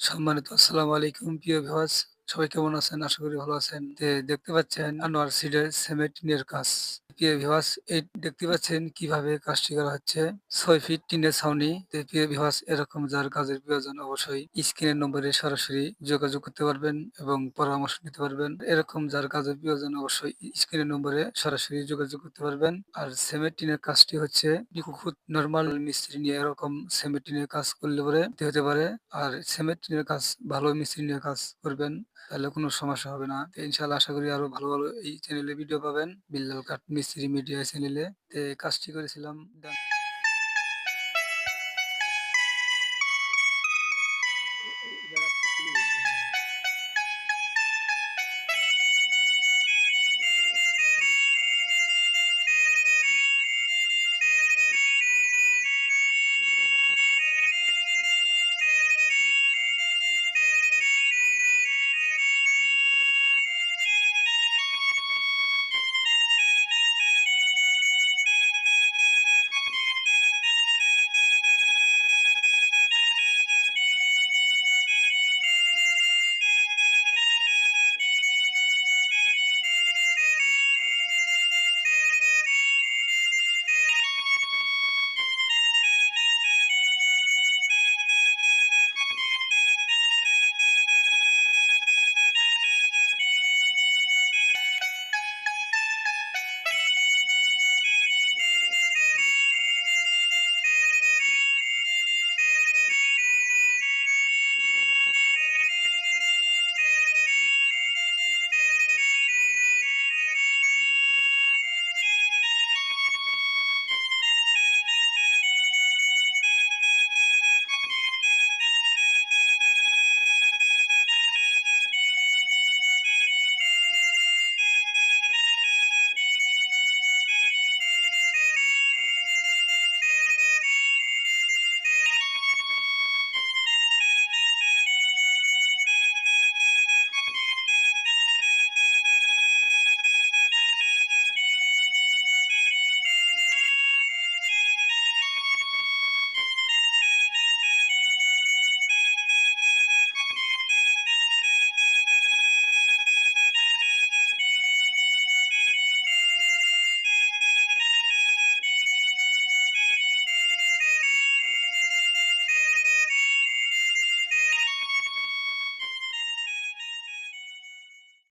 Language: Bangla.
সম্মানিত আসসালামু আলাইকুম প্রিয় ভিউয়ার্স, সবাই কেমন আছেন? আশা করি ভালো আছেন। দেখতে পাচ্ছেন আনোয়ার সিডের সিমেন্ট টিনের কাজ। প্রিয় ভিউয়ার্স, এই দেখতে পাচ্ছেন কিভাবে কাজটি করা হচ্ছে। ৬ ফিট টিনের ছাউনি। প্রিয় ভিউয়ার্স, এরকম যার কাজের প্রয়োজন অবশ্যই স্ক্রিনের নম্বরে সরাসরি যোগাযোগ করতে পারবেন এবং পরামর্শ নিতে পারবেন। এরকম যার কাজের প্রয়োজন অবশ্যই স্ক্রিনের নম্বরে সরাসরি যোগাযোগ করতে পারবেন। আর সিমেন্ট টিনের কাজটি হচ্ছে নিখুঁত নরমাল মিস্ত্রি নিয়ে এরকম সিমেন্ট টিনের কাজ করলে পরে হতে পারে। আর সিমেন্ট টিনের কাজ ভালো মিস্ত্রি নিয়ে কাজ করবেন, তাহলে কোনো সমস্যা হবে না। তো ইনশাআল্লাহ আশা করি আরো ভালো এই চ্যানেলে ভিডিও পাবেন। বিল্লাল কাঠ মিস্ত্রি মিডিয়া চ্যানেলে। কাজটি করেছিলাম।